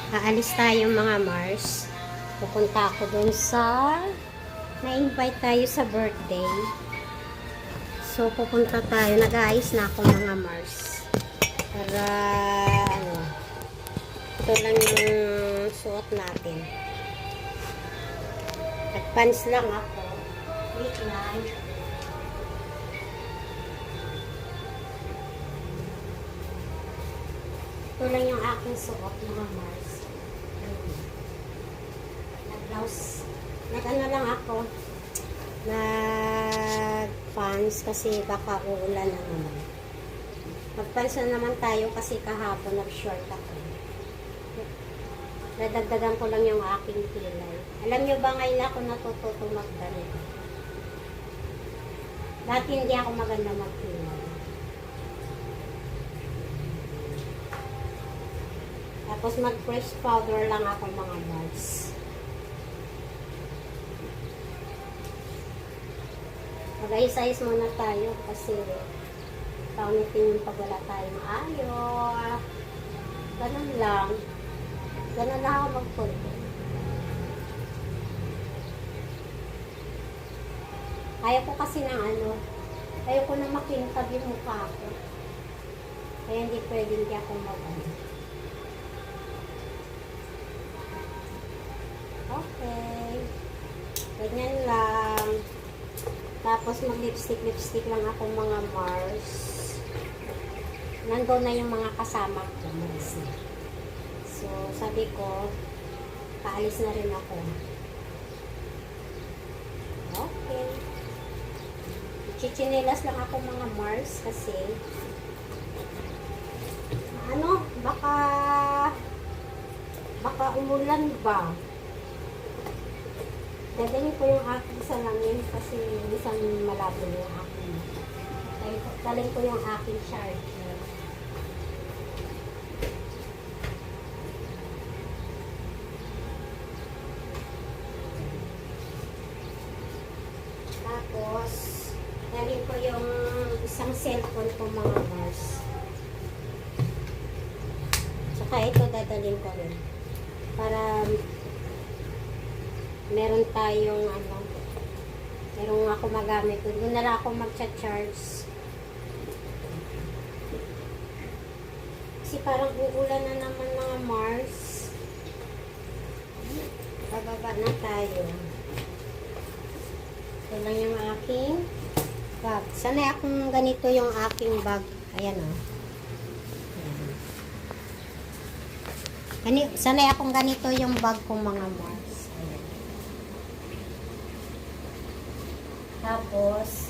Aalis tayo mga Mars. Pupunta ako dun sa na-invite tayo sa birthday. So, pupunta tayo. Nag-aayos na ako mga Mars. Para, ito lang yung suot natin. Nag-pants lang ako. Wait lang. Ito lang yung aking suot mga Mars. Nag-blouse. Nag-ano lang ako. Nag-pants kasi baka uulan na naman. Mag-pants na naman tayo kasi kahapon nag-short ako. Nadagdagan ko lang yung aking kilay. Alam nyo ba ngayon ako natututo magganito? Dati hindi ako maganda magkilay. Tapos mag-fresh powder lang ako mga Mars. Mag-ayos-ayos muna tayo kasi paunitin yung pag wala tayong ayos. Ganun lang. Ganun lang ako magpunto. Ayaw ko kasi ng ayaw ko na makintab yung mukha ko. Kaya hindi pwedeng di ako mag-ano. Okay. Ganyan lang. Tapos mag-lipstick lang ako mga Mars. Nandun na yung mga kasama ko. Mars. So, sabi ko, paalis na rin ako. Okay. Chichinilas lang ako mga Mars kasi baka umulan ba? Dadalhin ko yung aking salamin kasi isang malabo yung aking. Dalhin ko yung aking charger. Tapos, dalhin ko yung isang cellphone ko mga Mars. Tsaka ito dadalhin ko rin. Para meron tayong meron ako magamit. Doon na lang ako mag-charge. Kasi parang uulan na naman mga Mars. Bababa na tayo. Ito lang yung aking bag. Sanay akong ganito yung aking bag. Ayan o. Sanay akong ganito yung bag kong mga Mars. Tapos,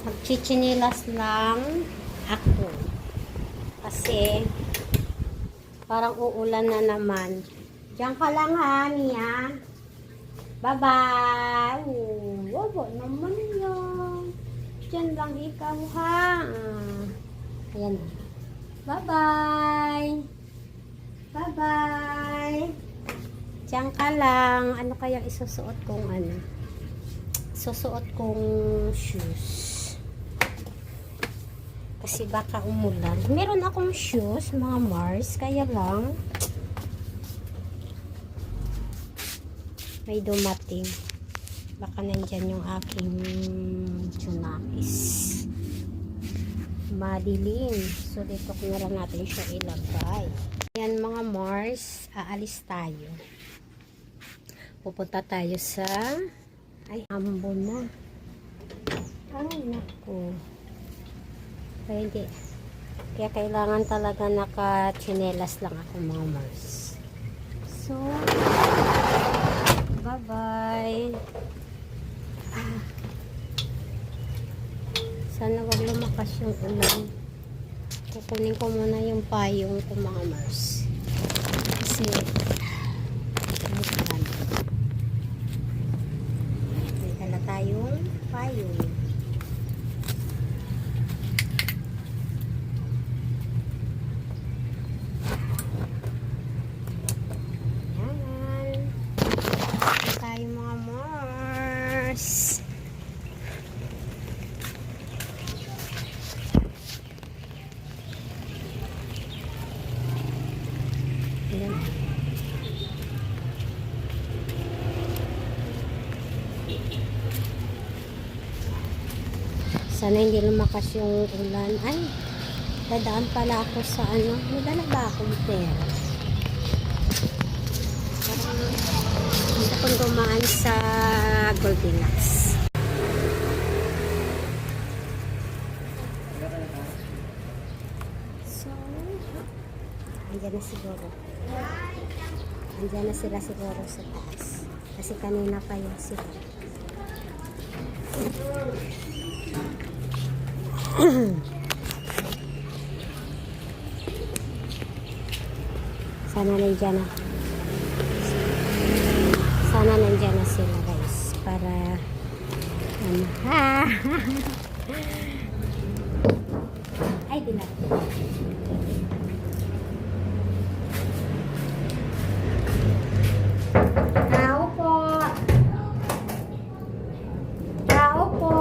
magchichinilas lang ako. Kasi, parang uulan na naman. Diyan ka lang ha, Mia. Bye-bye. Wabo naman yan. Diyan lang ikaw ha. Ayan. Bye-bye. Bye-bye. Diyan ka lang. Ano kaya isusuot kong susuot kong shoes kasi baka umulan. Meron akong shoes mga Mars, kaya lang may dumating, baka nandyan yung aking tsunakis, madilim, so dito ko na lang natin siya ilagay. Yan mga Mars, aalis tayo, pupunta tayo sa ambo na. Ay, naku. Kaya kailangan talaga naka-chinelas lang ako mga Mars. So, bye-bye. Sana wag lumakas yung ulan. Kukunin ko muna yung payong ko mga Mars. Kasi, tayong payong. Yan. Ito tayo mga Mars. Yan. Sana hindi lumakas yung ulan. Ay, dadaan pala ako sa ano. May dala ba akong pera? Gusto kong dumaan sa Goldilocks. So, andyan na siguro. Andyan na sila siguro sa taas. Kasi kanina pa yun sila. Sana nandiyan na. Sana nandiyan na sila guys. Para ano. Ay, dilat. Tao po. Tao po.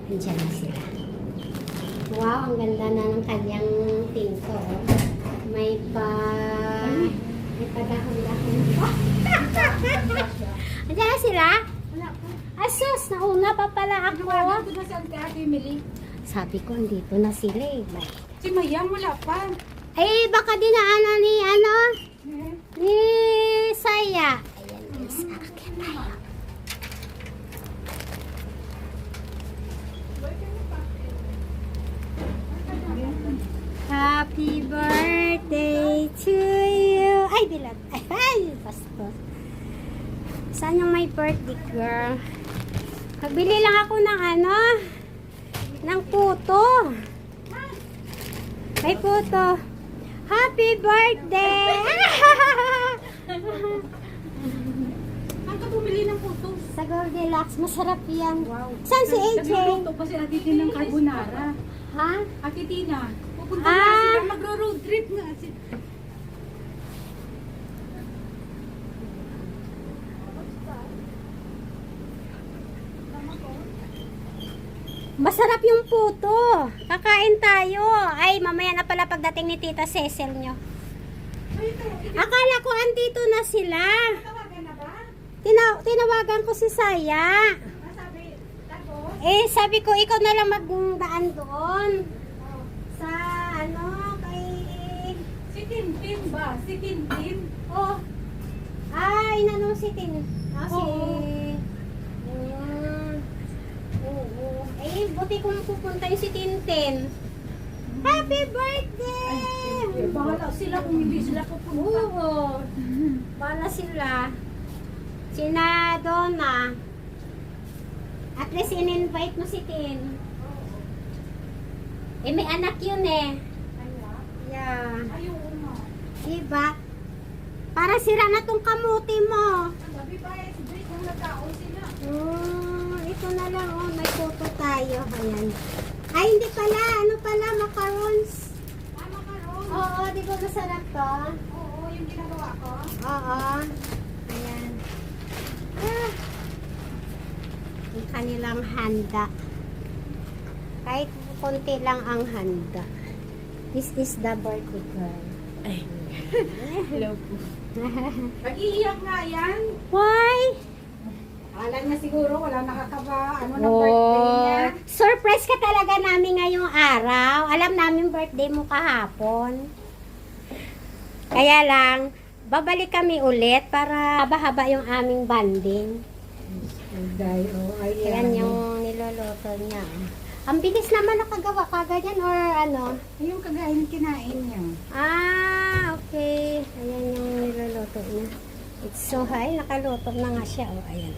Nandiyan na sila. Wow, ang ganda na ng kanyang pinto. May padahon-dahon. Andiyan na sila? Wala pa. Asus, nauna pa pala ako. Nawagan ko na sa Ate Emily. Sabi ko, andito na sila eh. Si Mayang wala pa. Ay, baka dinaanan ni ano? Eh, Ni Saya. Ayan, guys. Akin tayo. Happy birthday to you. Ay, bilat. Ay, pasto. Saan yung may birthday girl? Pagbili lang ako ng ano? Ng puto. May puto. Happy birthday! Ang ka bumili ng putos. Sa Goldilocks, masarap yan. Wow. Saan si AJ? Nagluluto pa si Ate Tina ng carbonara. Ha? Ate Tina, pupunta Ah. na sila magro-road trip nga. Masarap yung puto. Kakain tayo. Ay, mamaya na pala pagdating ni Tita Cecil nyo. Akala ko andito na sila. Tawagan na ba? Tinawagan ko si Saya. Sabi, tapos? Eh, sabi ko, ikaw na lang magdaan doon. Sa, ano, kay... Si Tintin ba? Si Tintin? Oh. Ay, inano si Tin. Ah, si... Oo. Oo. Eh, buti kung pupunta yung si Tintin. Happy birthday! Bahala sila kung hindi sila pupunta. Oo. Bala sila. Sina Donna. At least in-invite mo si Tin. Eh, may anak yun eh. Yeah. Ayun nga. Diba? Para sira na tong kamuti mo. Sabi ba eh, si Drake kung nagkaon sila. Ito na lang, oh. May photo tayo. Ayan. Ay, hindi pala. Ano pala? Macarons. Makaroon. Oo, di ba masarap to? Oo, yung ginagawa ko. Oo. Ayan. Ah. Yung kanilang handa. Kahit konti lang ang handa. This is the birthday girl. Hello po. Nag-iiyak nga yan. Why? Alam niya siguro, wala nakakaba, ano ng birthday niya. Surprise ka talaga namin ngayong araw. Alam namin birthday mo kahapon. Kaya lang, babalik kami ulit para haba-haba yung aming banding. Ayan yung niloloto niya. Ang bilis naman nakagawa kaganyan or ano? Yung kagahin kinain niya. Ah, okay. Ayan yung niloloto niya. It's so high. Nakaluto na nga siya. Oh, ayan.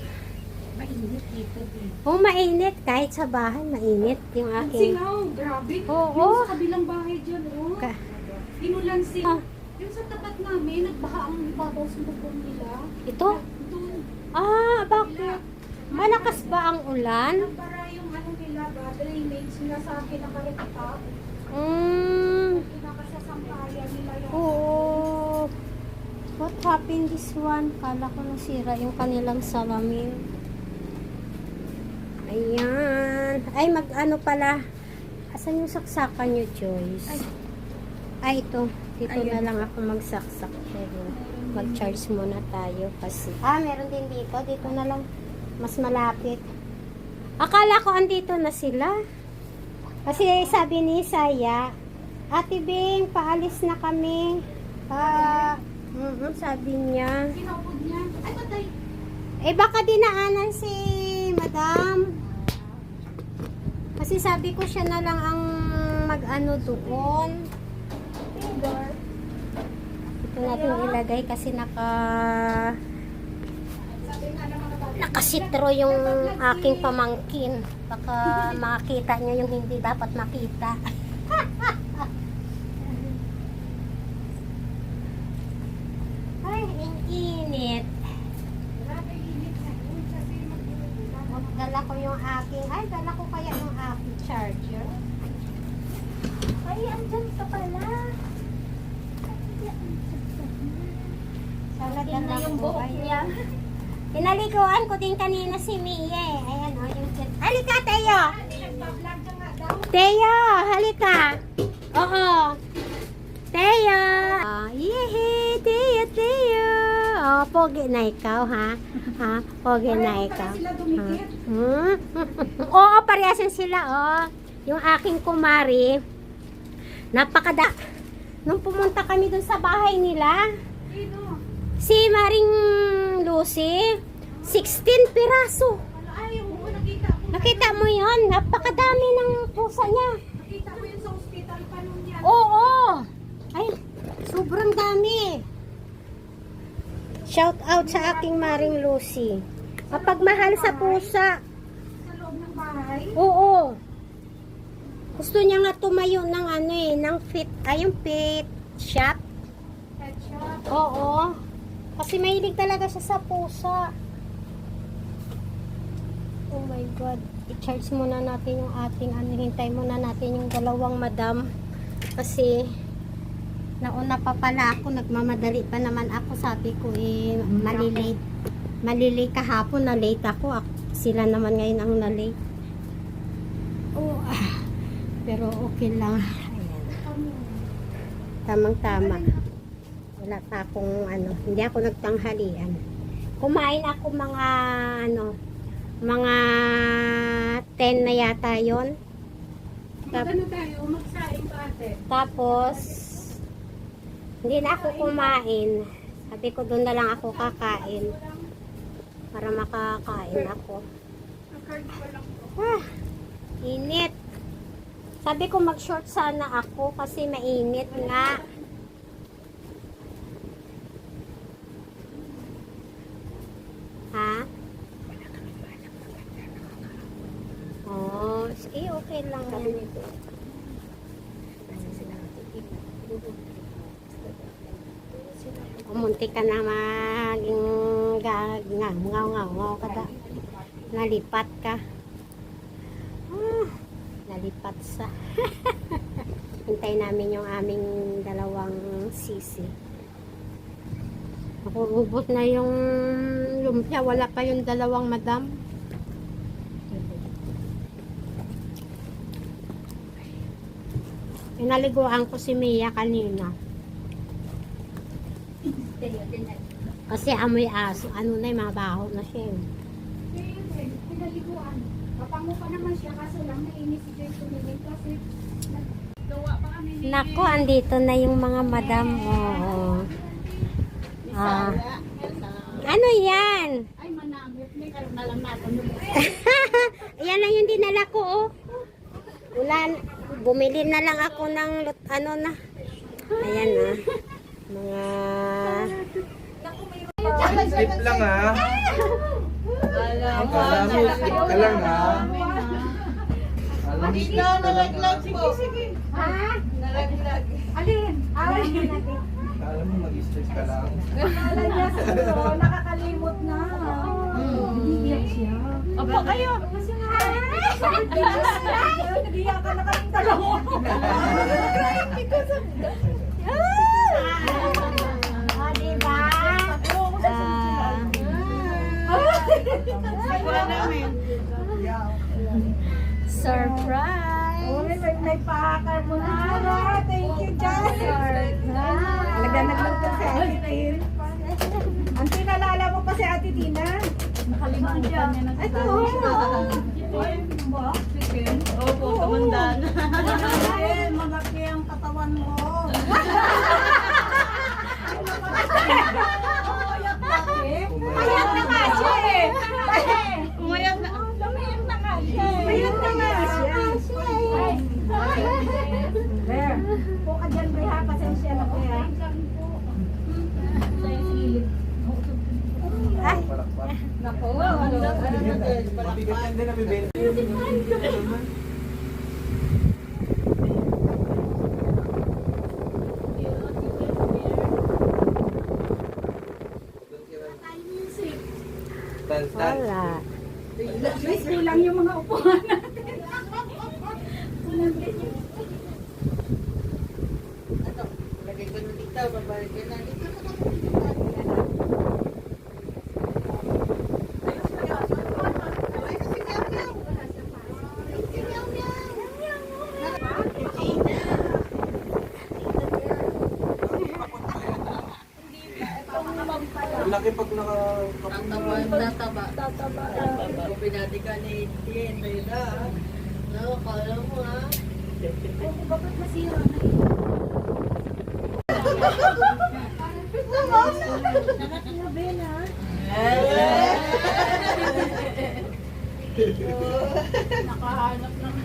Mainit dito. Oh, mainit. Kahit sa bahay, mainit yung Ang aking... singaw, grabe. Oo. Yung sa kabilang bahay dyan, oh. Ka- Inulan sing. Ah. Yung sa tapat namin, nagbaha ang ibabaw sa bubong nila. Ito? Doon, Ah, bakit? Malakas ba ang ulan? para yung ano nila ba, drainage nila sa akin nakarekatap. Kinakasasampayan nila yung... Oo. What happened this one? Kala ko nasira yung kanilang salamin. Ayan. Ay, mag-ano pala. Asan yung saksakan nyo, Joyce? Ay, ito. Dito Ayun. na lang ako magsaksak. Pero mag-charge muna tayo kasi. Ah, meron din dito. Dito na lang. Mas malapit. Akala ko andito na sila. Kasi sabi ni Saya, Ate Bing, paalis na kami. Sabi niya. Kinupod niya. Ay, patay. Eh baka dinaanan si Madam. Kasi sabi ko siya na lang ang mag-ano doon. Ito natin ilagay kasi nakasitro yung aking pamangkin. Baka makita niya yung hindi dapat makita. Ay, ang init. Dala ko yung aking, dala ko kaya yung aking charger. Ay, andyan ka pala. Sana dala yung buhok niya. Pinaliguan ko din kanina si Mia eh. Ayan o, yung chat. Halika, Teo! Teo, halika! Oo. Teo! Yehey, Teo! Oh, pogi na ikaw, ha? Ha? Pogi na ikaw. Sila dumikit. Oo, parehasan sila, oh. Yung aking kumari, napakada. Nung pumunta kami dun sa bahay nila, Sino? si Maring Lucy, 16 piraso. Ay, oo, nakita ko. Nakita mo yon? Napakadami ng pusa niya. Nakita ko yun sa hospital pa nung yan. Oo! Ay, sobrang dami. Shout out sa aking Maring Lucy. Mapagmahal sa pusa. Sa loob ng bahay. Oo. Gusto niya nga tumayo ng ano eh, ng yung pet shop. Pet shop. Oo. Kasi mahilig talaga siya sa pusa. Oh my God. I-charge muna natin yung ating ano, hintay muna natin yung dalawang madam. Kasi nauna pa pala ako, nagmamadali pa naman ako. Sabi ko eh, malilate. Malilate kahapon, na late ako. Sila naman ngayon ang na-late. Oh, pero okay lang. Ayan. Tamang-tama. Wala pa akong ano, hindi ako nagtanghalian. Kumain ako mga mga 10 na yata yon. Magano tayo, magsaing ka ate. Tapos hindi na ako kumain. Sabi ko doon na lang ako kakain para makakain ako. Init. Sabi ko mag-short sana ako kasi mainit nga. Ha? Oh, sige, okay lang yan. Umunti ka na maging ngaw ka da. Nalipat ka. Nalipat sa. Hintay namin yung aming dalawang sisi. Nakurubot na yung lumpia. Wala pa yung dalawang madam. Pinaliguan ko si Mia kanina. Kasi amoy aso. Ano na yung mabaho na siya. Pinaliguan. Papango pa naman siya kaso lang nainis si Joy tumingin kasi naggawa pa kami ni... Nako, andito na yung mga madam. Oo. Ano yan? Ay, manamit. May karoon na lang natin. Yan lang yung dinala ko, oh. Bumili na lang ako ng ano na. Ayan na. Mga... Slip lang ha. Alam mo, slip ka lang ha. Alam mo, slip ka lang ha. Sige. Ha? Alin? Ay, Alam mo, mag-slip ka lang. niya siguro, nakakalimot na. Nag-iiyak siya. Opo kayo. Nag-iiyak ka na kaming dalawa. Oh, diba? Surprise! May pakakar mo na. Thank you, Jan. Talaga nagluto si Ate Tin. Ang tinalala mo pa si Ate Tina. Nakalimutan niya na Ito, chicken. Opo, tumanda na. Malaki ang katawan mo. Payat na nga siya eh. Umayag na. Lumiyak na nga siya eh. Payat na nga siya. There. Po ka dyan, Beha. Pasensya na, Beha. Ay, Palakpak. Nako. Mabigat yan din na bibili. Dance, dance. wala. Guys, kulang yung mga upuan natin. Kulang din yung... Lagay ko na dito, babalik ka na dito. Ang laki pag Tataba. Kung pinati ka ni Etienne, tayo na. No, kala mo ha. Bakit masira na yun? Nakahanap ng